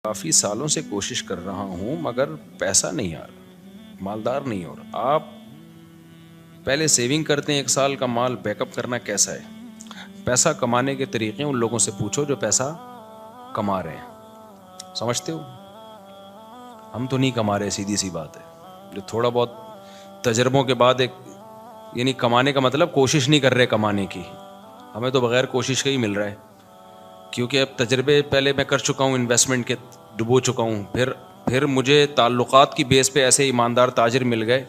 کافی سالوں سے کوشش کر رہا ہوں مگر پیسہ نہیں آ رہا، مالدار نہیں ہو رہا۔ آپ پہلے سیونگ کرتے ہیں، 1 سال کا مال بیک اپ کرنا کیسا ہے؟ پیسہ کمانے کے طریقے ان لوگوں سے پوچھو جو پیسہ کما رہے ہیں، سمجھتے ہو؟ ہم تو نہیں کما رہے، سیدھی سی بات ہے۔ جو تھوڑا بہت تجربوں کے بعد یعنی کمانے کا مطلب کوشش نہیں کر رہے کمانے کی، ہمیں تو بغیر کوشش کا ہی مل رہا ہے، کیونکہ اب تجربے پہلے میں کر چکا ہوں، انویسٹمنٹ کے ڈبو چکا ہوں، پھر مجھے تعلقات کی بیس پہ ایسے ایماندار تاجر مل گئے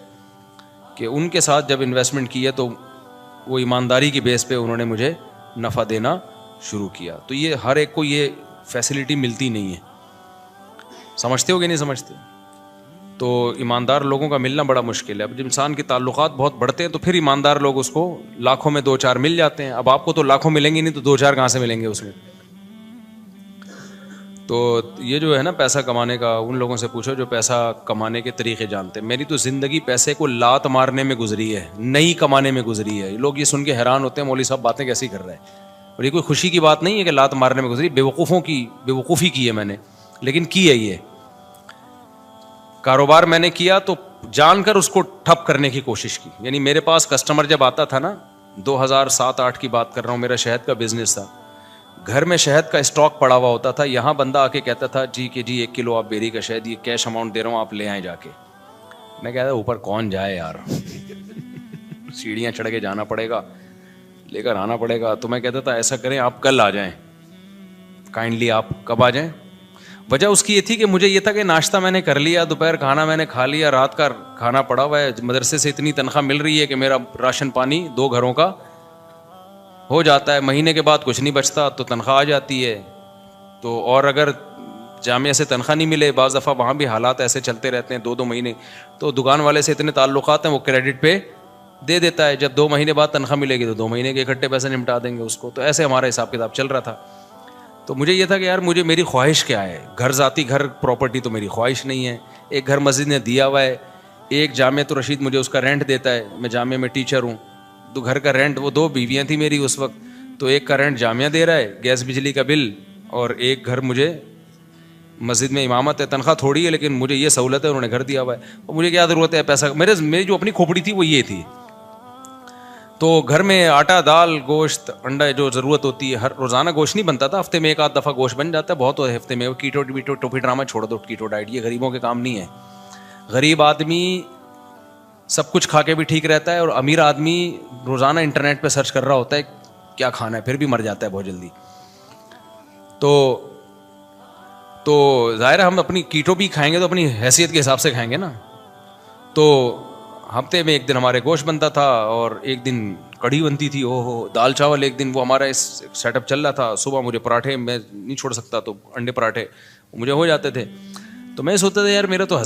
کہ ان کے ساتھ جب انویسٹمنٹ کیا تو وہ ایمانداری کی بیس پہ انہوں نے مجھے نفع دینا شروع کیا۔ تو یہ ہر ایک کو یہ فیسلٹی ملتی نہیں ہے، سمجھتے ہو کہ نہیں سمجھتے؟ تو ایماندار لوگوں کا ملنا بڑا مشکل ہے۔ اب جب انسان کے تعلقات بہت بڑھتے ہیں تو پھر ایماندار لوگ اس کو لاکھوں میں 2-4 مل جاتے ہیں۔ اب آپ کو تو لاکھوں ملیں گے نہیں تو 2-4 کہاں سے ملیں گے اس میں؟ تو یہ جو ہے نا پیسہ کمانے کا، ان لوگوں سے پوچھو جو پیسہ کمانے کے طریقے جانتے ہیں۔ میری تو زندگی پیسے کو لات مارنے میں گزری ہے، نہیں کمانے میں گزری ہے۔ لوگ یہ سن کے حیران ہوتے ہیں، مولوی صاحب باتیں کیسی کر رہے ہیں؟ اور یہ کوئی خوشی کی بات نہیں ہے کہ لات مارنے میں گزری، بے وقوفی کی ہے میں نے، لیکن کی ہے۔ یہ کاروبار میں نے کیا تو جان کر اس کو ٹھپ کرنے کی کوشش کی۔ یعنی میرے پاس کسٹمر جب آتا تھا نا، 2007-8 کی بات کر رہا ہوں، میرا شہد کا بزنس تھا، گھر میں شہد کا اسٹاک پڑا ہوا ہوتا تھا، یہاں بندہ آ کے کہتا تھا جی 1 کلو آپ بیری کا شہد، یہ کیش اماؤنٹ دے رہا ہوں، آپ لے آئیں جا کے۔ میں کہتا تھا اوپر کون جائے یار، سیڑھیاں چڑھ کے جانا پڑے گا، لے کر آنا پڑے گا۔ تو میں کہتا تھا ایسا کریں آپ کل آ جائیں، کائنڈلی آپ کب آ جائیں؟ وجہ اس کی یہ تھی کہ مجھے یہ تھا کہ ناشتہ میں نے کر لیا، دوپہر کھانا میں نے کھا لیا، رات کا کھانا پڑا ہوا ہے، مدرسے سے اتنی تنخواہ مل رہی ہے کہ میرا راشن پانی 2 گھروں کا ہو جاتا ہے، مہینے کے بعد کچھ نہیں بچتا تو تنخواہ آ جاتی ہے۔ تو اور اگر جامعہ سے تنخواہ نہیں ملے، بعض دفعہ وہاں بھی حالات ایسے چلتے رہتے ہیں 2-2 مہینے، تو دکان والے سے اتنے تعلقات ہیں وہ کریڈٹ پہ دے دیتا ہے، جب 2 مہینے بعد تنخواہ ملے گی تو 2 مہینے کے اکٹھے پیسے نمٹا دیں گے اس کو۔ تو ایسے ہمارا حساب کتاب چل رہا تھا۔ تو مجھے یہ تھا کہ یار میری خواہش کیا ہے، ذاتی گھر پراپرٹی تو میری خواہش نہیں ہے، ایک گھر مسجد نے دیا ہوا ہے، ایک جامعہ رشید مجھے اس کا رینٹ دیتا ہے، میں جامعہ میں ٹیچر ہوں، تو گھر کا رینٹ، وہ 2 بیویاں تھیں میری اس وقت، تو ایک کا رینٹ جامعہ دے رہا ہے، گیس بجلی کا بل، اور ایک گھر مجھے مسجد میں امامت ہے، تنخواہ تھوڑی ہے لیکن مجھے یہ سہولت ہے، انہوں نے گھر دیا ہوا ہے، اور مجھے کیا ضرورت ہے پیسہ، میری جو اپنی کھوپڑی تھی وہ یہ تھی۔ تو گھر میں آٹا، دال، گوشت، انڈا جو ضرورت ہوتی ہے، ہر روزانہ گوشت نہیں بنتا تھا، ہفتے میں 1-8 دفعہ گوشت بن جاتا ہے، بہت ہو ہفتے میں۔ کیٹو ٹوپی ڈرامہ چھوڑ دو، کیٹو ڈائٹ یہ غریبوں کے کام نہیں ہے۔ غریب آدمی سب کچھ کھا کے بھی ٹھیک رہتا ہے، اور امیر آدمی روزانہ انٹرنیٹ پہ سرچ کر رہا ہوتا ہے کیا کھانا ہے، پھر بھی مر جاتا ہے بہت جلدی۔ تو ظاہر ہے ہم اپنی کیٹو بھی کھائیں گے تو اپنی حیثیت کے حساب سے کھائیں گے نا۔ تو ہفتے میں 1 دن ہمارے گوشت بنتا تھا، اور 1 دن کڑھی بنتی تھی، دال چاول 1 دن، وہ ہمارا اس سیٹ اپ چل رہا تھا۔ صبح مجھے پراٹھے، میں نہیں چھوڑ سکتا تو انڈے پراٹھے مجھے ہو جاتے تھے۔ تو میں سوچتا تھا یار میرا تو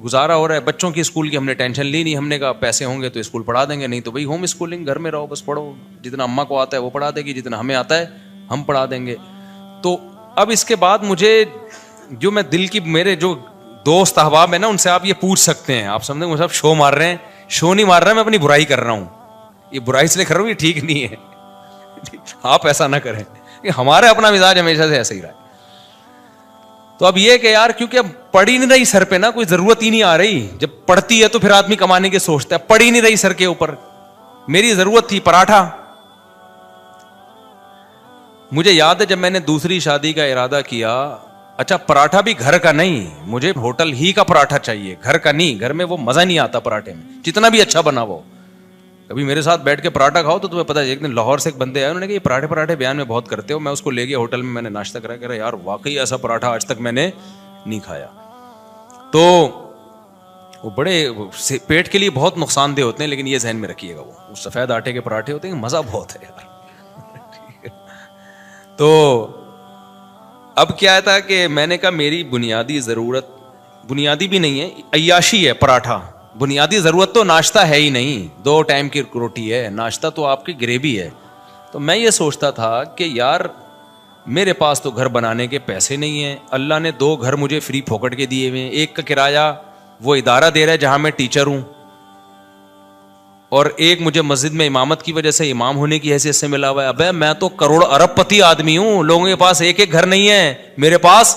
گزارا ہو رہا ہے، بچوں کی اسکول کی ہم نے ٹینشن لی نہیں، ہم نے کہا پیسے ہوں گے تو اسکول پڑھا دیں گے، نہیں تو بھائی ہوم اسکولنگ، گھر میں رہو بس پڑھو، جتنا اماں کو آتا ہے وہ پڑھا دے گی، جتنا ہمیں آتا ہے ہم پڑھا دیں گے۔ تو اب اس کے بعد مجھے جو میں دل کی، میرے جو دوست احباب ہیں نا، ان سے آپ یہ پوچھ سکتے ہیں، آپ سمجھیں صاحب شو مار رہے ہیں، شو نہیں مار رہا، میں اپنی برائی کر رہا ہوں، یہ برائی اس لیے کر رہا ہوں، یہ ٹھیک نہیں ہے، آپ ایسا نہ کریں، ہمارا اپنا مزاج ہمیشہ سے ایسا ہی رہا ہے۔ تو اب یہ کہ یار کیونکہ اب پڑ ہی نہیں رہی سر پہ نا، کوئی ضرورت ہی نہیں آ رہی، جب پڑتی ہے تو پھر آدمی کمانے کے سوچتا ہے، پڑ ہی نہیں رہی سر کے اوپر۔ میری ضرورت تھی پراٹھا، مجھے یاد ہے جب میں نے دوسری شادی کا ارادہ کیا، اچھا پراٹھا بھی گھر کا نہیں، مجھے ہوٹل ہی کا پراٹھا چاہیے، گھر کا نہیں، گھر میں وہ مزہ نہیں آتا پراٹھے میں، جتنا بھی اچھا بنا ہو۔ کبھی میرے ساتھ بیٹھ کے پراٹھا کھاؤ تو تمہیں پتا ہے، ایک دن لاہور سے ایک بندے آئے، انہوں نے کہا یہ پراٹھے بیان میں بہت کرتے ہو، میں اس کو لے گیا ہوٹل میں نے ناشتہ کرا، کہہ رہا یار واقعی ایسا پراٹھا آج تک میں نے نہیں کھایا۔ تو وہ بڑے پیٹ کے لیے بہت نقصان دہ ہوتے ہیں، لیکن یہ ذہن میں رکھیے گا، وہ سفید آٹے کے پراٹھے ہوتے ہیں، مزہ بہت ہے یار۔ تو اب کیا تھا کہ میں نے کہا میری بنیادی ضرورت، بنیادی بھی نہیں ہے، عیاشی ہے پراٹھا، بنیادی ضرورت تو ناشتہ ہے ہی نہیں، 2 ٹائم کی روٹی ہے، ناشتہ تو آپ کی گریوی ہے۔ تو میں یہ سوچتا تھا کہ یار میرے پاس تو گھر بنانے کے پیسے نہیں ہیں، اللہ نے 2 گھر مجھے فری پھوکٹ کے دیے ہوئے ہیں، ایک کا کرایہ وہ ادارہ دے رہا ہے جہاں میں ٹیچر ہوں، اور ایک مجھے مسجد میں امامت کی وجہ سے امام ہونے کی حیثیت سے ملا ہوا ہے۔ ابے میں تو کروڑ ارب پتی آدمی ہوں، لوگوں کے پاس 1 گھر نہیں ہے، میرے پاس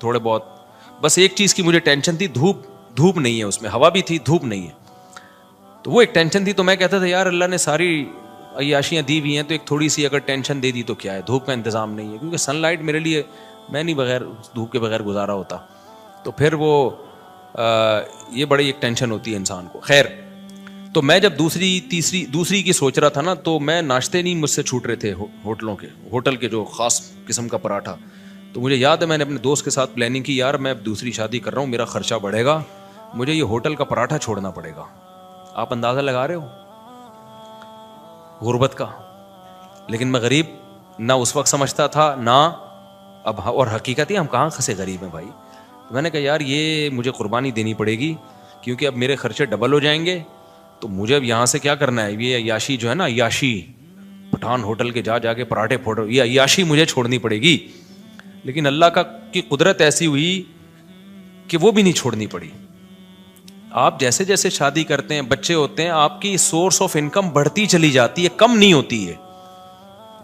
تھوڑے بہت. بس ایک چیز کی مجھے ٹینشن تھی, دھوپ نہیں ہے اس میں, ہوا بھی تھی, دھوپ نہیں ہے, تو وہ ایک ٹینشن تھی. تو میں کہتا تھا یار اللہ نے ساری عیاشیاں دی ہوئی ہیں, تو ایک تھوڑی سی اگر ٹینشن دے دی تو کیا ہے, دھوپ کا انتظام نہیں ہے, کیونکہ سن لائٹ میرے لیے میں نہیں بغیر دھوپ کے بغیر گزارا ہوتا. تو پھر وہ یہ بڑی ایک ٹینشن ہوتی ہے انسان کو. خیر, تو میں جب دوسری کی سوچ رہا تھا نا, تو میں ناشتے نہیں مجھ سے چھوٹ رہے تھے ہوٹل کے جو خاص قسم کا پراٹھا. تو مجھے یاد ہے میں نے اپنے دوست کے ساتھ پلاننگ کی, یار میں اب دوسری شادی کر رہا ہوں, میرا خرچہ بڑھے گا, مجھے یہ ہوٹل کا پراٹھا چھوڑنا پڑے گا. آپ اندازہ لگا رہے ہو غربت کا. لیکن میں غریب نہ اس وقت سمجھتا تھا نہ اب, اور حقیقت ہے ہم کہاں خسے غریب ہیں بھائی. میں نے کہا یار یہ مجھے قربانی دینی پڑے گی, کیونکہ اب میرے خرچے ڈبل ہو جائیں گے. تو مجھے اب یہاں سے کیا کرنا ہے, یہ عیاشی جو ہے نا, عیاشی پٹھان ہوٹل کے جا کے پراٹھے پھوڑو, یہ عیاشی مجھے چھوڑنی پڑے گی. لیکن اللہ کی قدرت ایسی ہوئی کہ وہ بھی نہیں چھوڑنی پڑی. آپ جیسے جیسے شادی کرتے ہیں, بچے ہوتے ہیں, آپ کی سورس آف انکم بڑھتی چلی جاتی ہے, کم نہیں ہوتی ہے,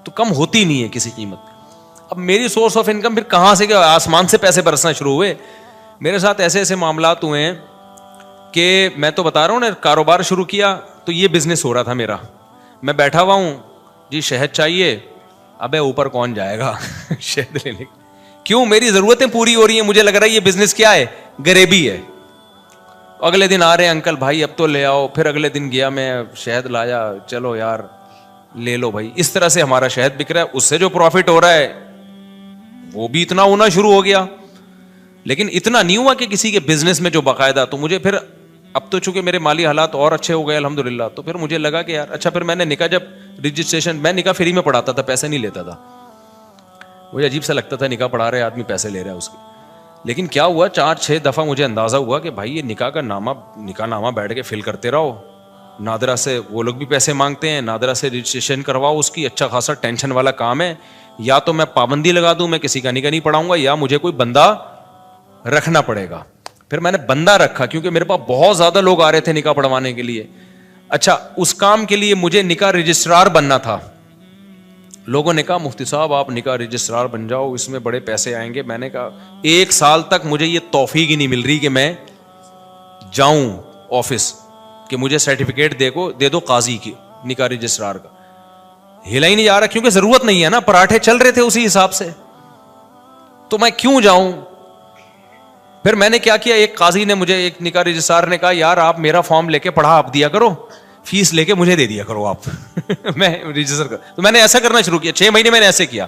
تو کم ہوتی نہیں ہے کسی قیمت پہ. اب میری سورس آف انکم پھر کہاں سے, آسمان سے پیسے برسنا شروع ہوئے. میرے ساتھ ایسے ایسے معاملات ہوئے ہیں کہ میں تو بتا رہا ہوں نا, کاروبار شروع کیا تو یہ بزنس ہو رہا تھا میرا, میں بیٹھا ہوا ہوں جی شہد چاہیے, ابے اوپر کون جائے گا شہد لینے, کیوں, میری ضرورتیں پوری ہو رہی ہیں, مجھے لگ رہا ہے یہ بزنس کیا ہے, غریبی ہے. اگلے دن آ رہے ہیں انکل بھائی اب تو لے آؤ, پھر اگلے دن گیا میں شہد لایا, چلو یار لے لو بھائی. اس طرح سے ہمارا شہد بک رہا ہے, اس سے جو پروفٹ ہو رہا ہے وہ بھی اتنا ہونا شروع ہو گیا. لیکن اتنا نہیں ہوا کہ کسی کے بزنس میں جو باقاعدہ. تو مجھے پھر اب تو چونکہ میرے مالی حالات اور اچھے ہو گئے الحمدللہ, تو پھر مجھے لگا کہ یار اچھا, پھر میں نے نکاح جب رجسٹریشن, میں نکاح فری میں پڑھاتا تھا, پیسے نہیں لیتا تھا. مجھے عجیب سا لگتا تھا نکاح پڑھا رہے آدمی پیسے لے رہا ہے اس کے. لیکن کیا ہوا, 4-6 دفعہ مجھے اندازہ ہوا کہ بھائی یہ نکاح کا نکاح نامہ بیٹھ کے فل کرتے رہو, نادرا سے وہ لوگ بھی پیسے مانگتے ہیں, نادرا سے رجسٹریشن کرواؤ اس کی, اچھا خاصا ٹینشن والا کام ہے. یا تو میں پابندی لگا دوں, میں کسی کا نکاح نہیں پڑھاؤں گا, یا مجھے کوئی بندہ رکھنا پڑے گا. پھر میں نے بندہ رکھا, کیونکہ میرے پاس بہت زیادہ لوگ آ رہے تھے نکاح پڑھوانے کے لیے. اچھا, اس کام کے لیے مجھے نکاح رجسٹرار بننا تھا. لوگوں نے کہا مفتی صاحب آپ نکاح رجسٹرار بن جاؤ, اس میں بڑے پیسے آئیں گے. میں نے کہا 1 سال تک مجھے یہ توفیق ہی نہیں مل رہی کہ میں جاؤں آفس کہ مجھے سرٹیفکیٹ دے دو قاضی کی نکاح رجسٹرار کا. ہلا ہی نہیں جا رہا, کیونکہ ضرورت نہیں ہے نا, پراٹھے چل رہے تھے اسی حساب سے, تو میں کیوں جاؤں. پھر میں نے کیا کیا, ایک قاضی نے مجھے, ایک نکاح رجسٹرار نے کہا یار آپ میرا فارم لے کے پڑھا آپ دیا کرو, فیس لے کے مجھے دے دیا کرو آپ میں رجسٹر کر. تو میں نے ایسا کرنا شروع کیا, 6 مہینے میں نے ایسے کیا.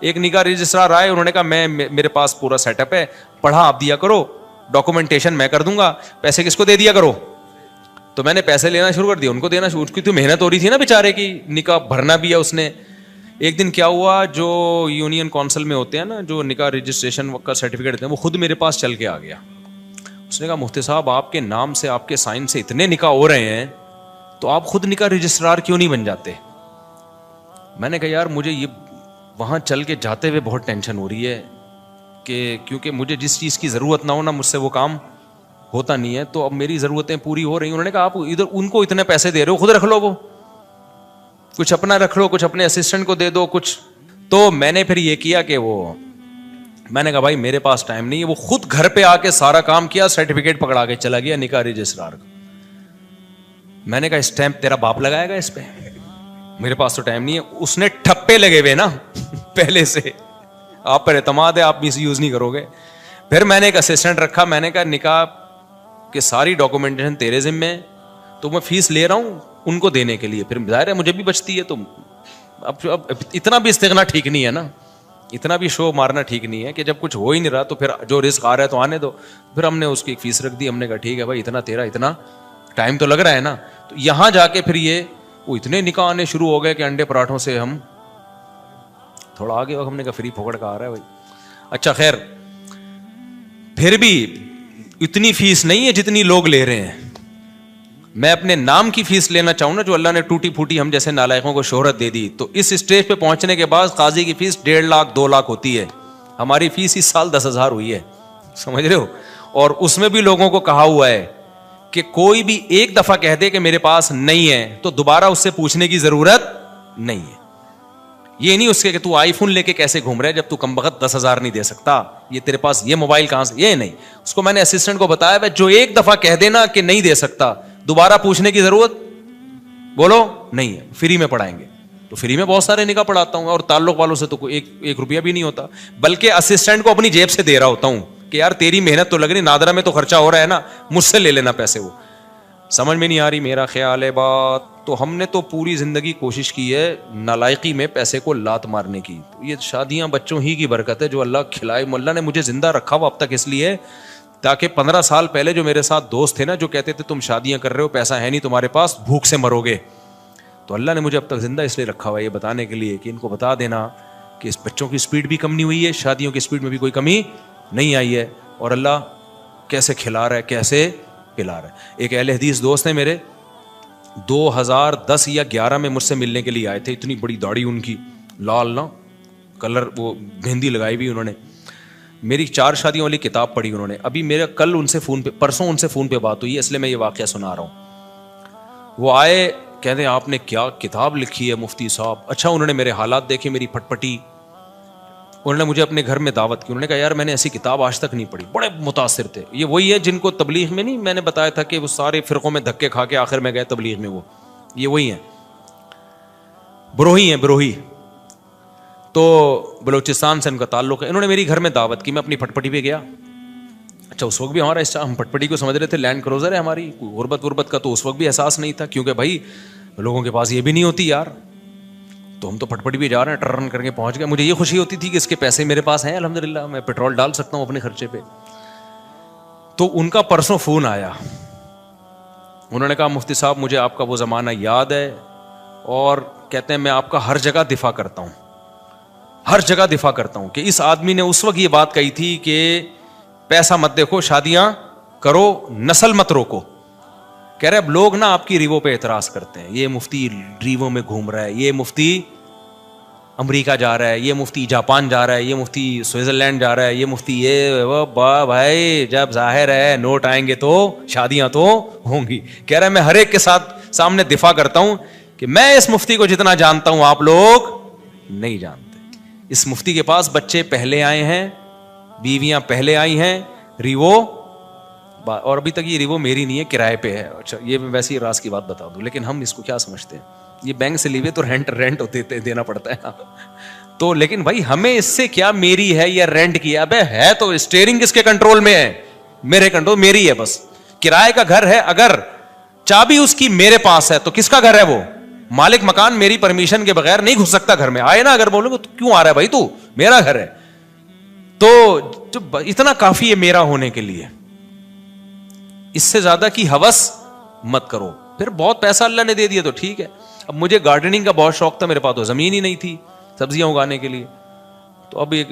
ایک نکاح رجسٹرار آئے, انہوں نے کہا میرے پاس پورا سیٹ اپ ہے, پڑھا آپ دیا کرو, ڈاکومنٹیشن میں کر دوں گا, پیسے کس کو دے دیا کرو. تو میں نے پیسے لینا شروع کر دیا, ان کو دینا شروع کی. تو محنت ہو رہی تھی نا بیچارے کی, نکاح بھرنا بھی ہے اس نے. ایک دن کیا ہوا, جو یونین کونسل میں ہوتے ہیں نا, جو نکاح رجسٹریشن کا سرٹیفکیٹ دیتے ہیں, وہ خود میرے پاس چل کے آ گیا. اس نے کہا مفتی صاحب آپ کے نام سے, آپ کے سائن سے اتنے نکاح ہو رہے ہیں, تو آپ خود نکاح رجسٹرار کیوں نہیں بن جاتے. میں نے کہا یار مجھے یہ وہاں چل کے جاتے ہوئے بہت ٹینشن ہو رہی ہے, کہ کیونکہ مجھے جس چیز کی ضرورت نہ ہونا مجھ سے وہ کام ہوتا نہیں ہے, تو اب میری ضرورتیں پوری ہو رہی ہیں. انہوں نے کہا آپ ادھر ان کو اتنے پیسے دے رہے ہو, خود رکھ لو, وہ کچھ اپنا رکھ لو, کچھ اپنے اسسٹنٹ کو دے دو کچھ. تو میں نے پھر یہ کیا کہ میں نے کہا بھائی میرے پاس ٹائم نہیں ہے. وہ خود گھر پہ آ کے سارا کام کیا, سرٹیفکیٹ پکڑا کے چلا گیا نکاح رجسٹرار کا. میں نے کہا اسٹیمپ تیرا باپ لگائے گا اس پہ, میرے پاس تو ٹائم نہیں ہے. اس نے ٹھپے لگے ہوئے نا پہلے سے, آپ پر اعتماد ہے, آپ مس یوز نہیں کرو گے. پھر میں نے ایک اسسٹنٹ رکھا, میں نے کہا نکاح کہ ساری ڈاکومنٹیشن تیرے ذمے ہے, تو میں فیس لے رہا ہوں ان کو دینے کے لیے, پھر ظاہر ہے مجھے بھی بچتی ہے. تو اب اتنا بھی استغنا ٹھیک نہیں ہے نا, اتنا بھی شو مارنا ٹھیک نہیں ہے کہ جب کچھ ہو ہی نہیں رہا تو پھر جو رزق آ رہا ہے تو آنے دو. پھر ہم نے اس کی ایک فیس رکھ دی, ہم نے کہا ٹھیک ہے بھائی اتنا تیرا, اتنا ٹائم تو لگ رہا ہے نا. تو یہاں جا کے پھر یہ وہ اتنے نکاح آنے شروع ہو گئے کہ انڈے پراٹھوں سے ہم تھوڑا آگے, ہم نے کہا فری پھوکڑ کا آ رہا ہے بھائی. اچھا خیر, پھر بھی اتنی فیس نہیں ہے جتنی لوگ لے رہے ہیں. میں اپنے نام کی فیس لینا چاہوں نا, جو اللہ نے ٹوٹی پھوٹی ہم جیسے نالائقوں کو شہرت دے دی, تو اس اسٹیج پہ پہنچنے کے بعد قاضی کی فیس 1.5 لاکھ 2 لاکھ ہوتی ہے. ہماری فیس اس سال 10,000 ہوئی ہے, سمجھ رہے ہو. اور اس میں بھی لوگوں کو کہا ہوا ہے کہ کوئی بھی ایک دفعہ کہہ دے کہ میرے پاس نہیں ہے, تو دوبارہ اس سے پوچھنے کی ضرورت نہیں ہے. یہ نہیں اس کے کہ تو آئی فون لے کے کیسے گھوم رہا ہے جب تو کم بخت 10,000 نہیں دے سکتا, یہ تیرے پاس یہ موبائل کہاں سے, یہ نہیں. اس کو میں نے اسسٹنٹ کو بتایا بھائی جو ایک دفعہ کہہ دینا کہ نہیں دے سکتا, دوبارہ پوچھنے کی ضرورت بولو نہیں ہے, فری میں پڑھائیں گے. تو فری میں بہت سارے نکاح پڑھاتا ہوں, اور تعلق والوں سے تو کوئی ایک روپیہ بھی نہیں ہوتا, بلکہ اسسٹنٹ کو اپنی جیب سے دے رہا ہوتا ہوں کہ یار تیری محنت تو لگ رہی, نادرا میں تو خرچہ ہو رہا ہے نا, مجھ سے لے لینا پیسے. وہ سمجھ میں نہیں آ رہی میرا خیال ہے بات. تو ہم نے تو پوری زندگی کوشش کی ہے نالائقی میں پیسے کو لات مارنے کی. یہ شادیاں بچوں ہی کی برکت ہے جو اللہ کھلائے. اللہ نے مجھے زندہ رکھا ہوا اب تک اس لیے تاکہ 15 سال پہلے جو میرے ساتھ دوست تھے نا, جو کہتے تھے تم شادیاں کر رہے ہو, پیسہ ہے نہیں تمہارے پاس, بھوک سے مرو گے, تو اللہ نے مجھے اب تک زندہ اس لیے رکھا ہوا ہے یہ بتانے کے لیے کہ ان کو بتا دینا کہ اس بچوں کی سپیڈ بھی کم نہیں ہوئی ہے, شادیوں کی سپیڈ میں بھی کوئی کمی نہیں آئی ہے, اور اللہ کیسے کھلا رہا ہے کیسے پلا رہا ہے. ایک اہل حدیث دوست نے میرے 2010 یا 11 میں مجھ سے ملنے کے لیے آئے تھے, اتنی بڑی داڑھی ان کی, لال نا کلر, وہ مہندی لگائی ہوئی انہوں نے, میری 4 شادیوں والی کتاب پڑھی انہوں نے. ابھی میرا کل ان سے فون پہ, پرسوں ان سے فون پہ بات ہوئی ہے, اس لیے میں یہ واقعہ سنا رہا ہوں. وہ آئے, کہتے ہیں آپ نے کیا کتاب لکھی ہے مفتی صاحب. اچھا انہوں نے میرے حالات دیکھے, میری پھٹ پٹی, انہوں نے مجھے اپنے گھر میں دعوت کی. انہوں نے کہا یار میں نے ایسی کتاب آج تک نہیں پڑھی. بڑے متاثر تھے. یہ وہی ہے جن کو تبلیغ میں نہیں میں نے بتایا تھا کہ وہ سارے فرقوں میں دھکے کھا کے آخر میں گئے تبلیغ میں, وہ یہ وہی ہیں, بروہی ہیں, بروہی. تو بلوچستان سے ان کا تعلق ہے. انہوں نے میری گھر میں دعوت کی, میں اپنی پھٹ پٹی پہ گیا. اچھا اس وقت بھی ہمارا ہم پھٹ پٹی کو سمجھ رہے تھے لینڈ کروزر ہے ہماری, غربت کا تو اس وقت بھی احساس نہیں تھا, کیونکہ بھائی لوگوں کے پاس یہ بھی نہیں ہوتی یار. تو ہم تو پھٹ پٹی بھی جا رہے ہیں, ٹرن کر کے پہنچ گئے. مجھے یہ خوشی ہوتی تھی کہ اس کے پیسے میرے پاس ہیں الحمدللہ, میں پیٹرول ڈال سکتا ہوں اپنے خرچے پہ. تو ان کا پرسوں فون آیا, انہوں نے کہا مفتی صاحب مجھے آپ کا وہ زمانہ یاد ہے, اور کہتے ہیں میں آپ کا ہر جگہ دفاع کرتا ہوں, ہر جگہ دفاع کرتا ہوں, کہ اس آدمی نے اس وقت یہ بات کہی تھی کہ پیسہ مت دیکھو, شادیاں کرو, نسل مت روکو. کہہ رہے اب لوگ نا آپ کی ریوو پہ اعتراض کرتے ہیں, یہ مفتی ریوو میں گھوم رہا ہے, یہ مفتی امریکہ جا رہا ہے, یہ مفتی جاپان جا رہا ہے, یہ مفتی سوئٹزرلینڈ جا رہا ہے, یہ مفتی یہ وہ. بھائی جب ظاہر ہے نوٹ آئیں گے تو شادیاں تو ہوں گی. کہہ رہا ہے میں ہر ایک کے ساتھ سامنے دفاع کرتا ہوں کہ میں اس مفتی کو جتنا جانتا ہوں آپ لوگ نہیں جانتے. اس مفتی کے پاس بچے پہلے آئے ہیں, بیویاں پہلے آئی ہیں, ریوو, اور ابھی تک یہ ریوو میری نہیں ہے, کرائے پہ ہے. اچھا یہ میں ویسے ہی راز کی بات بتا دوں, لیکن ہم اس کو کیا سمجھتے ہیں, یہ بینک سے لیوے تو رینٹ دینا پڑتا ہے. تو لیکن بھائی ہمیں اس سے کیا میری ہے یا رینٹ کی ہے, ابے ہے تو اسٹیئرنگ کس کے کنٹرول میں ہے, میرے کنٹرول, میری ہے بس. کرائے کا گھر ہے, اگر چابی اس کی میرے پاس ہے تو کس کا گھر ہے وہ, مالک مکان میری پرمیشن کے بغیر نہیں گھس سکتا گھر میں. آئے نا اگر بولو تو کیوں آ رہا ہے بھائی, تو میرا گھر ہے. تو جو اتنا کافی ہے میرا ہونے کے لیے, اس سے زیادہ کی ہوس مت کرو. پھر بہت پیسہ اللہ نے دے دیا تو ٹھیک ہے. اب مجھے گارڈننگ کا بہت شوق تھا, میرے پاس تو زمین ہی نہیں تھی سبزیاں اگانے کے لیے. تو اب ایک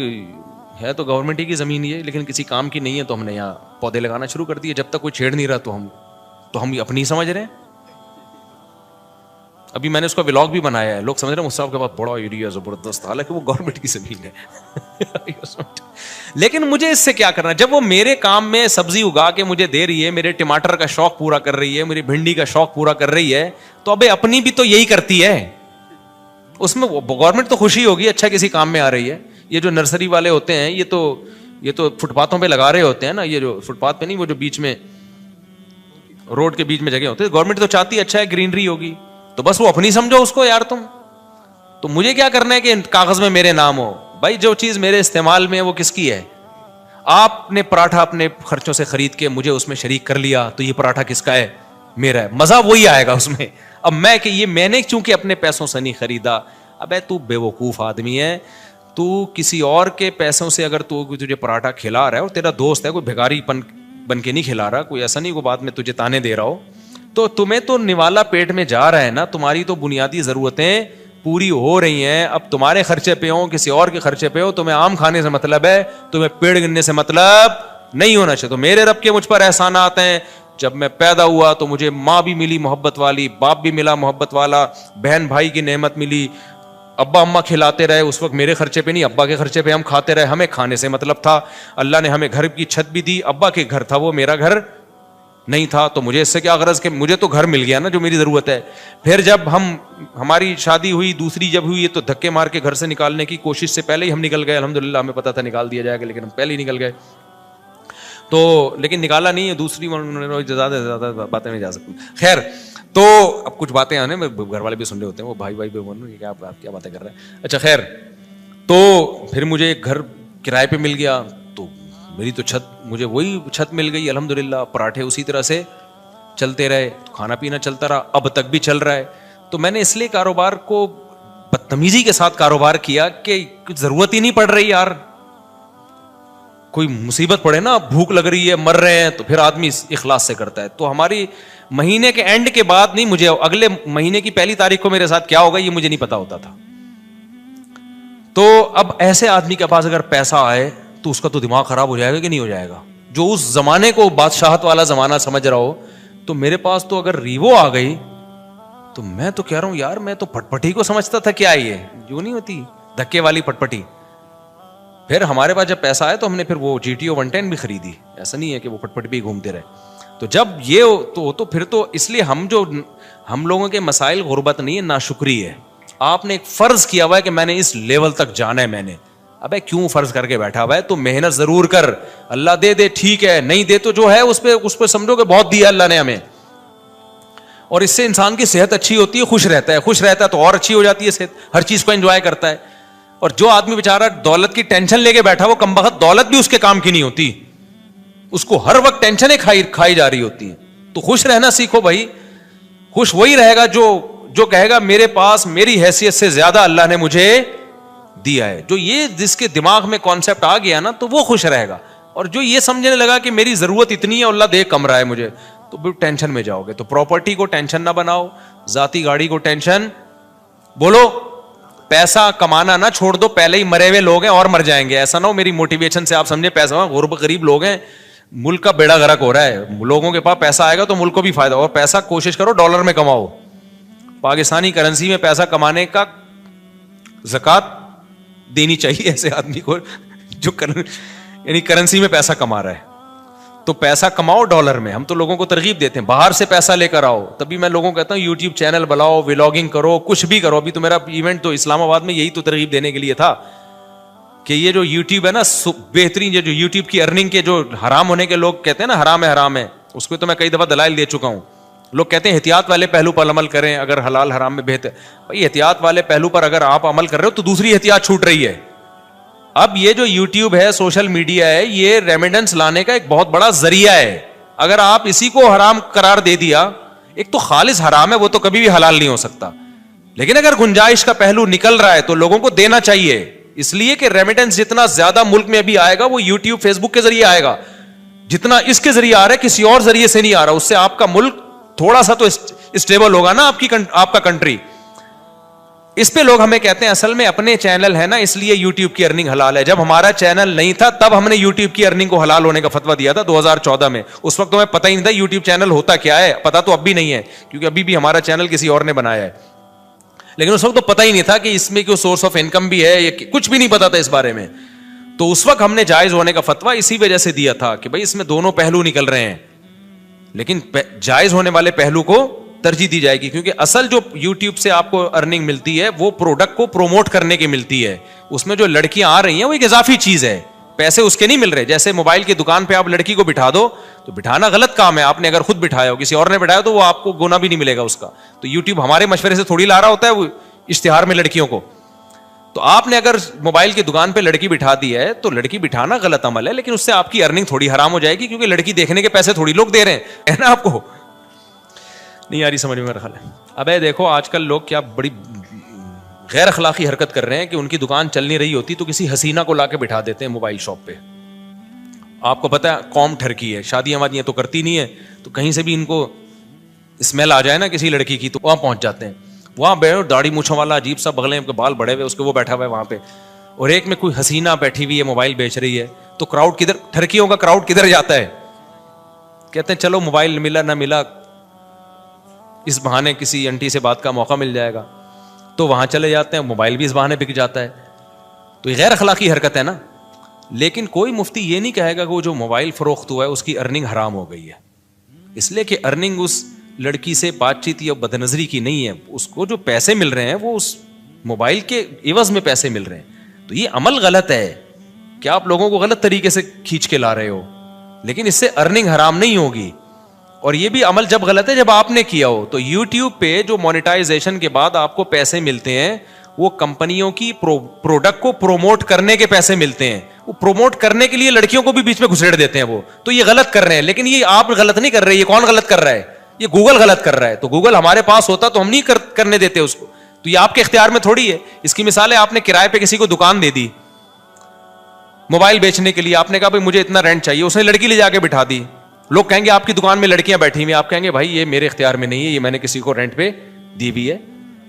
ہے تو گورنمنٹ ہی کی زمین ہی ہے, لیکن کسی کام کی نہیں ہے, تو ہم نے یہاں پودے لگانا شروع کر دیے. جب تک کوئی چھیڑ نہیں رہا تو ہم اپنی سمجھ رہے ہیں. ابھی میں نے اس کا ولاگ بھی بنایا ہے, لوگ سمجھ رہے ہیں مصطفیٰ کے پاس بڑا ایریا زبردست, حالانکہ وہ گورنمنٹ کی زمین ہے. لیکن مجھے اس سے کیا کرنا, جب وہ میرے کام میں سبزی اگا کے مجھے دے رہی ہے, میرے ٹماٹر کا شوق پورا کر رہی ہے, میری بھنڈی کا شوق پورا کر رہی ہے, تو ابے اپنی بھی تو یہی کرتی ہے, اس میں گورنمنٹ تو خوشی ہوگی, اچھا کسی کام میں آ رہی ہے. یہ جو نرسری والے ہوتے ہیں یہ تو فٹ پاتھوں پہ لگا رہے ہوتے ہیں نا, یہ جو فٹ پاتھ پہ نہیں, وہ جو بیچ میں روڈ کے بیچ میں جگہ ہوتی ہے, گورنمنٹ تو چاہتی ہے اچھا ہے گرینری ہوگی, تو بس وہ اپنی سمجھو اس کو یار. تو مجھے کیا کرنا ہے کہ کاغذ میں میرے نام ہو. بھائی جو چیز میرے استعمال میں ہے وہ کس کی ہے, آپ نے پراٹھا اپنے خرچوں سے خرید کے مجھے اس میں شریک کر لیا, تو یہ پراٹھا کس کا ہے, میرا ہے, مزہ وہی آئے گا اس میں. اب میں کہ یہ میں نے چونکہ اپنے پیسوں سے نہیں خریدا, ابے تو بے وقوف آدمی ہے, تو کسی اور کے پیسوں سے اگر تو تجھے پراٹھا کھلا رہا ہے, اور تیرا دوست ہے, کوئی بھیکاری بن کے نہیں کھلا رہا, کوئی ایسا نہیں کوئی بات میں تجھے تانے دے رہا ہو, تو تمہیں تو نوالا پیٹ میں جا رہا ہے نا, تمہاری تو بنیادی ضرورتیں پوری ہو رہی ہیں. اب تمہارے خرچے پہ ہو, کسی اور کے خرچے پہ ہو, تمہیں آم کھانے سے مطلب ہے, تمہیں پیڑ گننے سے مطلب نہیں ہونا چاہیے. تو میرے رب کے مجھ پر احسانات ہیں. جب میں پیدا ہوا تو مجھے ماں بھی ملی محبت والی, باپ بھی ملا محبت والا, بہن بھائی کی نعمت ملی, ابا اماں کھلاتے رہے, اس وقت میرے خرچے پہ نہیں ابا کے خرچے پہ ہم کھاتے رہے, ہمیں کھانے سے مطلب تھا. اللہ نے ہمیں گھر کی چھت بھی دی, ابا کے گھر تھا وہ, میرا گھر نہیں تھا تو مجھے اس سے کیا غرض کہ مجھے تو گھر مل گیا نا جو میری ضرورت ہے. پھر جب ہماری شادی ہوئی دوسری جب ہوئی تو دھکے مار کے گھر سے نکالنے کی کوشش سے پہلے ہی ہم نکل گئے. الحمدللہ ہمیں پتا تھا نکال دیا جائے گا لیکن ہم پہلے ہی نکل گئے. تو لیکن نکالا نہیں ہے, دوسری زیادہ سے زیادہ باتیں نہیں جا سکتی. خیر تو اب کچھ باتیں آنے میں گھر والے بھی سن رہے ہوتے ہیں, وہ بھائی بھی بول رہے ہیں کہ آپ کیا باتیں کر رہے ہیں. اچھا خیر, تو پھر مجھے ایک گھر کرائے پہ مل گیا تو میری تو مجھے وہی چھت مل گئی الحمدللہ. پراٹھے اسی طرح سے چلتے رہے, کھانا پینا چلتا رہا, اب تک بھی چل رہا ہے. تو میں نے اس لیے کاروبار کو بدتمیزی کے ساتھ کاروبار کیا کہ کچھ ضرورت ہی نہیں پڑ رہی یار. کوئی مصیبت پڑے نا, بھوک لگ رہی ہے, مر رہے ہیں, تو پھر آدمی اخلاص سے کرتا ہے. تو ہماری مہینے کے اینڈ کے بعد نہیں, مجھے اگلے مہینے کی پہلی تاریخ کو میرے ساتھ کیا ہوگا یہ مجھے نہیں پتا ہوتا تھا. تو اب ایسے آدمی کے پاس اگر پیسہ آئے تو اس کا تو دماغ خراب ہو جائے گا کہ نہیں ہو جائے گا, جو اس زمانے کو بادشاہت والا زمانہ سمجھ رہا ہو. تو میرے پاس تو اگر ریوو آ گئی تو میں تو کہہ رہا ہوں یار میں تو پٹپٹی کو سمجھتا تھا کیا یہ جو نہیں ہوتی دھکے والی پٹپٹی. پھر ہمارے پاس جب پیسہ آیا تو ہم نے پھر وہ GTO 110 بھی خریدی. ایسا نہیں ہے کہ وہ پٹپٹ بھی گھومتے رہے. تو جب یہ تو پھر تو اس لیے ہم لوگوں کے مسائل غربت نہیں ہے, ناشکری ہے. آپ نے ایک فرض کیا ہوا ہے کہ میں نے اس لیول تک جانا ہے. میں نے ابے کیوں فرض کر کے بیٹھا ہوا ہے, تو محنت ضرور کر. اللہ دے دے ٹھیک ہے, نہیں دے تو جو ہے اس پہ سمجھو کہ بہت دیا اللہ نے ہمیں. اور اس سے انسان کی صحت اچھی ہوتی ہے, خوش رہتا ہے تو اور اچھی ہو جاتی ہے صحت, ہر چیز کو انجوائے کرتا ہے. اور جو آدمی بیچارہ دولت کی ٹینشن لے کے بیٹھا, وہ کمبخت دولت بھی اس کے کام کی نہیں ہوتی, اس کو ہر وقت ٹینشنیں کھائی جا رہی ہوتی ہیں. تو خوش رہنا سیکھو بھائی. خوش وہی رہے گا جو کہے گا میرے پاس میری حیثیت سے زیادہ اللہ نے مجھے دیا ہے. جو یہ جس کے دماغ میں کانسیپٹ آ گیا نا تو وہ خوش رہے گا. اور جو یہ سمجھنے لگا کہ میری ضرورت اتنی ہے اللہ دے کم رہا ہے مجھے, تو بھی ٹینشن میں جاؤ گے. تو پراپرٹی کو ٹینشن نہ بناؤ, ذاتی گاڑی کو ٹینشن, بولو پیسہ کمانا نہ چھوڑ دو, پہلے ہی مرے ہوئے لوگ ہیں اور مر جائیں گے. ایسا نہ ہو میری موٹیویشن سے آپ سمجھے پیسہ غریب لوگ ہیں, ملک کا بیڑا غرق ہو رہا ہے. لوگوں کے پاس پیسہ آئے گا تو ملک کو بھی فائدہ ہوگا. پیسہ کوشش کرو ڈالر میں کماؤ, پاکستانی کرنسی میں پیسہ کمانے کا زکوٰۃ دینی چاہیے ایسے آدمی کو جو یعنی کرنسی میں پیسہ کما رہا ہے. تو پیسہ کماؤ ڈالر میں. ہم تو لوگوں کو ترغیب دیتے ہیں باہر سے پیسہ لے کر آؤ. تبھی میں لوگوں کو کہتا ہوں یوٹیوب چینل بناؤ, ولاگنگ کرو, کچھ بھی کرو. ابھی تو میرا ایونٹ تو اسلام آباد میں یہی تو ترغیب دینے کے لیے تھا کہ یہ جو یوٹیوب ہے نا بہترین, جو یوٹیوب کی ارننگ کے جو حرام ہونے کے لوگ کہتے ہیں نا حرام ہے, اس کو تو میں کئی دفعہ دلائل دے چکا ہوں. لوگ کہتے ہیں احتیاط والے پہلو پر عمل کریں اگر حلال حرام میں بہتر. بھائی احتیاط والے پہلو پر اگر آپ عمل کر رہے ہو تو دوسری احتیاط چھوٹ رہی ہے. اب یہ جو یوٹیوب ہے, سوشل میڈیا ہے, یہ ریمیڈنس لانے کا ایک بہت بڑا ذریعہ ہے. اگر آپ اسی کو حرام قرار دے دیا, ایک تو خالص حرام ہے, وہ تو کبھی بھی حلال نہیں ہو سکتا. لیکن اگر گنجائش کا پہلو نکل رہا ہے تو لوگوں کو دینا چاہیے, اس لیے کہ ریمیڈنس جتنا زیادہ ملک میں ابھی آئے گا وہ یوٹیوب فیس بک کے ذریعے آئے گا. جتنا اس کے ذریعے آ رہا ہے کسی اور ذریعے سے نہیں آ رہا. اس سے آپ کا ملک تھوڑا سا تو اسٹیبل ہوگا نا, آپ کا کنٹری. اس پہ لوگ ہمیں کہتے ہیں اصل میں اپنے چینل ہے نا اس لیے یوٹیوب کی ارننگ حلال ہے. جب ہمارا چینل نہیں تھا تب ہم نے یوٹیوب کی ارننگ کو حلال ہونے کا فتویٰ دیا تھا 2014 میں. اس وقت ہمیں پتہ ہی نہیں تھا یوٹیوب چینل ہوتا کیا ہے. پتا تو اب بھی نہیں ہے کیونکہ ابھی بھی ہمارا چینل کسی اور نے بنایا ہے, لیکن اس وقت تو پتہ ہی نہیں تھا کہ اس میں کوئی سورس آف انکم بھی ہے, کچھ بھی نہیں پتا تھا اس بارے میں. تو اس وقت ہم نے جائز ہونے کا فتویٰ اسی وجہ سے دیا تھا کہ بھائی اس میں دونوں پہلو نکل رہے ہیں, لیکن جائز ہونے والے پہلو کو ترجیح دی جائے گی. کیونکہ اصل جو یوٹیوب سے آپ کو ارننگ ملتی ہے وہ پروڈکٹ کو پروموٹ کرنے کی ملتی ہے. اس میں جو لڑکیاں آ رہی ہیں وہ ایک اضافی چیز ہے, پیسے اس کے نہیں مل رہے. جیسے موبائل کی دکان پہ آپ لڑکی کو بٹھا دو تو بٹھانا غلط کام ہے. آپ نے اگر خود بٹھایا ہو, کسی اور نے بٹھایا تو وہ آپ کو گنا بھی نہیں ملے گا اس کا. تو یوٹیوب ہمارے مشورے سے تھوڑی لا رہا ہوتا ہے وہ اشتہار میں لڑکیوں کو. تو آپ نے اگر موبائل کی دکان پہ لڑکی بٹھا دی ہے تو لڑکی بٹھانا غلط عمل ہے, لیکن اس سے آپ کی ارننگ تھوڑی حرام ہو جائے گی کیونکہ لڑکی دیکھنے کے پیسے تھوڑی لوگ دے رہے ہیں نا. آپ کو نہیں یاری سمجھ میں میرا خیال ہے. اب دیکھو آج کل لوگ کیا بڑی غیر اخلاقی حرکت کر رہے ہیں کہ ان کی دکان چل نہیں رہی ہوتی تو کسی حسینہ کو لا کے بٹھا دیتے ہیں موبائل شاپ پہ. آپ کو پتا ہے قوم ٹھرکی ہے, شادیاں وادیاں تو کرتی نہیں ہے, تو کہیں سے بھی ان کو اسمیل آ جائے نا کسی لڑکی کی تو وہاں پہنچ جاتے ہیں. وہاں بیٹھو داڑھی مونچھوں والا عجیب سا بغلیں بال بڑے ہوئے اس کے وہ بیٹھا ہوا ہے وہاں پہ, اور ایک میں کوئی حسینہ بیٹھی ہوئی ہے موبائل بیچ رہی ہے. تو کراؤڈ کدھر, ٹھرکیوں کا کراؤڈ کدھر جاتا ہے؟ کہتے ہیں چلو موبائل ملا نہ ملا اس بہانے کسی انٹی سے بات کا موقع مل جائے گا, تو وہاں چلے جاتے ہیں. موبائل بھی اس بہانے بک جاتا ہے. تو یہ غیر اخلاقی حرکت ہے نا. لیکن کوئی مفتی یہ نہیں کہے گا کہ وہ جو موبائل فروخت ہوا ہے اس کی ارننگ حرام ہو گئی ہے. اس لیے کہ ارننگ اس لڑکی سے بات چیت یا بدنظری کی نہیں ہے, اس کو جو پیسے مل رہے ہیں وہ اس موبائل کے عوض میں پیسے مل رہے ہیں. تو یہ عمل غلط ہے کہ آپ لوگوں کو غلط طریقے سے کھینچ کے لا رہے ہو, لیکن اس سے ارننگ حرام نہیں ہوگی. اور یہ بھی عمل جب غلط ہے جب آپ نے کیا ہو. تو یوٹیوب پہ جو مونیٹائزیشن کے بعد آپ کو پیسے ملتے ہیں وہ کمپنیوں کی پروڈکٹ کو پروموٹ کرنے کے پیسے ملتے ہیں. وہ پروموٹ کرنے کے لیے لڑکیوں کو بھی بیچ میں گھسیڑ دیتے ہیں وہ. تو یہ غلط کر رہے ہیں, لیکن یہ آپ غلط نہیں کر رہے, یہ کون غلط کر رہا ہے؟ یہ گوگل غلط کر رہا ہے. تو گوگل ہمارے پاس ہوتا تو ہم نہیں کرنے دیتے اس کو. تو یہ آپ کے اختیار میں تھوڑی ہے. اس کی مثال ہے, آپ نے کرائے پہ کسی کو دکان دے دی موبائل بیچنے کے لیے, آپ نے کہا بھائی مجھے اتنا رینٹ چاہیے, اس نے لڑکی لے جا کے بٹھا دی. لوگ کہیں گے آپ کی دکان میں لڑکیاں بیٹھی ہوئی, آپ کہیں گے بھائی یہ میرے اختیار میں نہیں ہے, یہ میں نے کسی کو رینٹ پہ دی بھی ہے,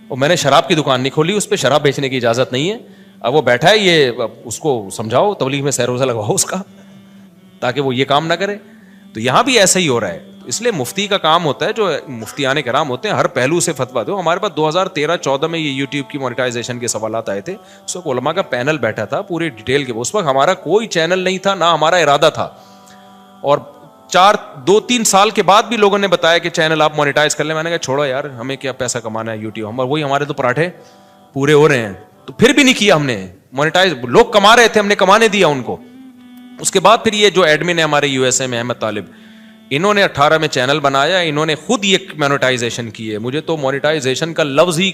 اور میں نے شراب کی دکان نہیں کھولی, اس پہ شراب بیچنے کی اجازت نہیں ہے. اب وہ بیٹھا ہے, یہ اس کو سمجھاؤ, تبلیغ میں سیر روزہ لگواؤ اس کا, تاکہ وہ یہ کام نہ کرے. تو یہاں بھی ایسا ہی ہو رہا ہے. اس لیے مفتی کا کام ہوتا ہے, جو مفتیان کرام ہوتے ہیں, ہر پہلو سے فتویٰ دو. ہمارے پاس 2013-14 میں یہ یوٹیوب کی مونیٹائزیشن کے سوالات آئے تھے, اس وقت علماء کا پینل بیٹھا تھا پوری ڈیٹیل کے. اس وقت ہمارا کوئی چینل نہیں تھا, نہ ہمارا ارادہ تھا, اور 2-3 سال کے بعد بھی لوگوں نے بتایا کہ چینل آپ مونیٹائز کر لیں. میں نے کہا چھوڑو یار, ہمیں کیا پیسہ کمانا ہے یوٹیوب, ہم وہی ہمارے تو پراٹھے پورے ہو رہے ہیں. تو پھر بھی نہیں کیا ہم نے مونیٹائز. لوگ کما رہے تھے, ہم نے کمانے دیا ان کو. اس کے بعد پھر یہ جو ایڈمن ہے ہمارے یو ایس اے میں, احمد طالب, انہوں نے 18 میں چینل بنایا, انہوں نے خود یہ مونیٹائزیشن کی ہے. مجھے تو مونیٹائزیشن کا لفظ ہی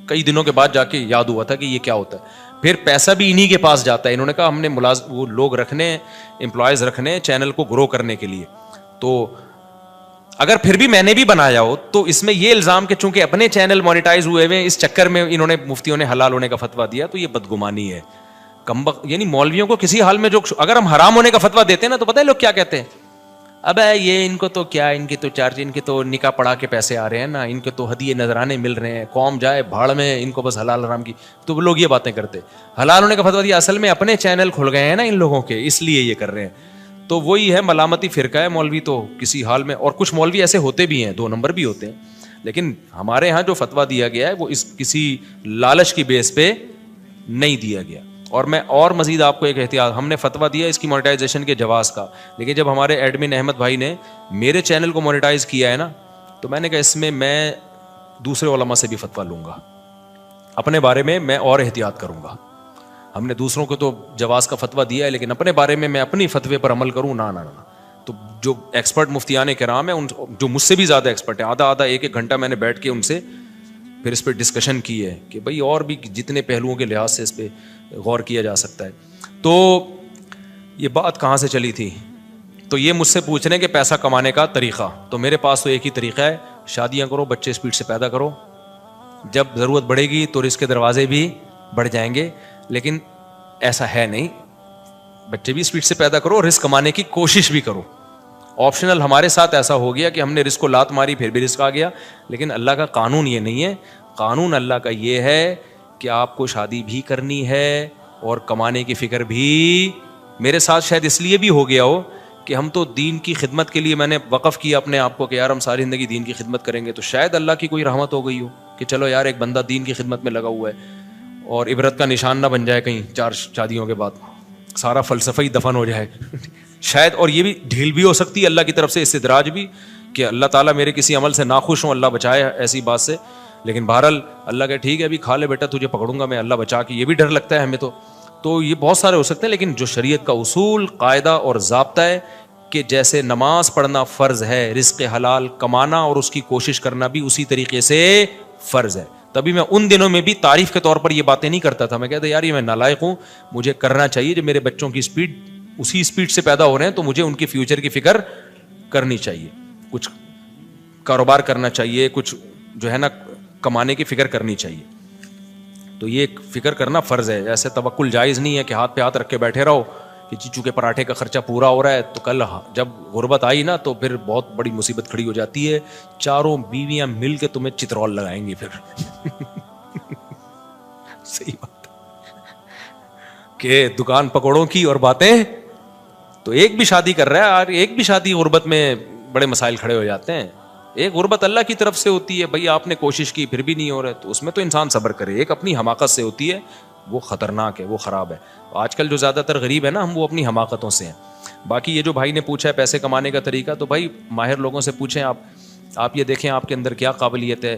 کئی دنوں کے بعد جا کے یاد ہوا تھا کہ یہ کیا ہوتا ہے. پھر پیسہ بھی انہی کے پاس جاتا ہے. انہوں نے کہا ہم نے وہ لوگ رکھنے, امپلائیز رکھنے چینل کو گرو کرنے کے لیے. تو اگر پھر بھی میں نے بھی بنایا ہو تو اس میں یہ الزام کہ چونکہ اپنے چینل مونیٹائز ہوئے ہوئے, اس چکر میں انہوں نے مفتیوں نے حلال ہونے کا فتویٰ دیا, تو یہ بدگمانی ہے. یعنی مولویوں کو کسی حال میں جو, اگر ہم حرام ہونے کا فتویٰ دیتے ہیں نا, تو پتہ ہے لوگ کیا کہتے ہیں, اب یہ ان کو تو کیا, ان کی تو چارج, ان کے تو نکاح پڑھا کے پیسے آ رہے ہیں نا, ان کے تو ہدیے نذرانے مل رہے ہیں, قوم جائے بھاڑ میں, ان کو بس حلال حرام کی. تو لوگ یہ باتیں کرتے, حلال ہونے کا فتویٰ دیا, اصل میں اپنے چینل کھل گئے ہیں نا ان لوگوں کے, اس لیے یہ کر رہے ہیں. تو وہی ہے, ملامتی فرقہ ہے مولوی تو کسی حال میں. اور کچھ مولوی ایسے ہوتے بھی ہیں, 2 نمبر بھی ہوتے ہیں, لیکن ہمارے ہاں جو فتویٰ دیا گیا ہے وہ اس کسی لالچ کی بیس پہ نہیں دیا گیا. اور میں اور مزید آپ کو ایک احتیاط, ہم نے فتویٰ دیا اس کی مونیٹائزیشن کے جواز کا, لیکن جب ہمارے ایڈمن احمد بھائی نے میرے چینل کو مونیٹائز کیا ہے نا, تو میں نے کہا اس میں دوسرے علماء سے بھی فتویٰ لوں گا, اپنے بارے میں میں اور احتیاط کروں گا. ہم نے دوسروں کو تو جواز کا فتویٰ دیا ہے, لیکن اپنے بارے میں اپنی فتوے پر عمل کروں نہ. تو جو ایکسپرٹ مفتیان کرام ہیں, جو مجھ سے بھی زیادہ ایکسپرٹ ہیں, آدھا 1-1 گھنٹہ میں نے بیٹھ کے ان سے پھر اس پہ ڈسکشن کی ہے کہ بھائی اور بھی جتنے پہلوؤں کے لحاظ سے اس پہ غور کیا جا سکتا ہے. تو یہ بات کہاں سے چلی تھی؟ تو یہ مجھ سے پوچھ رہے ہیں کہ پیسہ کمانے کا طریقہ. تو میرے پاس تو ایک ہی طریقہ ہے, شادیاں کرو, بچے اسپیڈ سے پیدا کرو, جب ضرورت بڑھے گی تو رزق کے دروازے بھی بڑھ جائیں گے. لیکن ایسا ہے نہیں, بچے بھی اسپیڈ سے پیدا کرو, رزق کمانے کی کوشش بھی کرو. آپشنل ہمارے ساتھ ایسا ہو گیا کہ ہم نے رزق کو لات ماری پھر بھی رزق آ گیا, لیکن اللہ کا قانون یہ نہیں ہے. قانون اللہ کا یہ ہے کہ آپ کو شادی بھی کرنی ہے اور کمانے کی فکر بھی. میرے ساتھ شاید اس لیے بھی ہو گیا ہو کہ ہم تو دین کی خدمت کے لیے, میں نے وقف کیا اپنے آپ کو کہ یار ہم ساری زندگی دین کی خدمت کریں گے, تو شاید اللہ کی کوئی رحمت ہو گئی ہو کہ چلو یار ایک بندہ دین کی خدمت میں لگا ہوا ہے, اور عبرت کا نشان نہ بن جائے کہیں 4 شادیوں کے بعد سارا فلسفہ ہی دفن ہو جائے شاید. اور یہ بھی ڈھیل بھی ہو سکتی ہے اللہ کی طرف سے, استدراج بھی, کہ اللہ تعالیٰ میرے کسی عمل سے ناخوش ہوں, اللہ بچائے ایسی بات سے. لیکن بہرحال اللہ کہ ٹھیک ہے ابھی کھا لے بیٹا, تجھے پکڑوں گا میں, اللہ بچا کے. یہ بھی ڈر لگتا ہے ہمیں. تو یہ بہت سارے ہو سکتے ہیں, لیکن جو شریعت کا اصول, قاعدہ اور ضابطہ ہے کہ جیسے نماز پڑھنا فرض ہے, رزق حلال کمانا اور اس کی کوشش کرنا بھی اسی طریقے سے فرض ہے. تبھی میں ان دنوں میں بھی تعریف کے طور پر یہ باتیں نہیں کرتا تھا. میں کہتا یار یہ میں نالائق ہوں, مجھے کرنا چاہیے. جب میرے بچوں کی اسپیڈ اسی اسپیڈ سے پیدا ہو رہے ہیں تو مجھے ان کے فیوچر کی فکر کرنی چاہیے, کچھ کاروبار کرنا چاہیے, کچھ جو ہے نا کمانے کی فکر کرنی چاہیے. تو یہ فکر کرنا فرض ہے. ایسے توکل جائز نہیں ہے کہ ہاتھ پہ ہاتھ رکھ کے بیٹھے رہو کہ چیچو کے پراٹھے کا خرچہ پورا ہو رہا ہے, تو کل جب غربت آئی نا تو پھر بہت بڑی مصیبت کھڑی ہو جاتی ہے. 4 بیویاں مل کے تمہیں چترول لگائیں گی پھر صحیح بات کہ دکان پکوڑوں کی اور باتیں. تو ایک بھی شادی کر رہا ہے اور ایک بھی شادی غربت میں بڑے مسائل کھڑے ہو جاتے ہیں. ایک غربت اللہ کی طرف سے ہوتی ہے, بھائی آپ نے کوشش کی پھر بھی نہیں ہو رہا, تو اس میں تو انسان صبر کرے. ایک اپنی حماقت سے ہوتی ہے, وہ خطرناک ہے, وہ خراب ہے. آج کل جو زیادہ تر غریب ہے نا, ہم وہ اپنی حماقتوں سے ہیں. باقی یہ جو بھائی نے پوچھا ہے پیسے کمانے کا طریقہ، تو بھائی ماہر لوگوں سے پوچھیں آپ یہ دیکھیں آپ کے اندر کیا قابلیت ہے.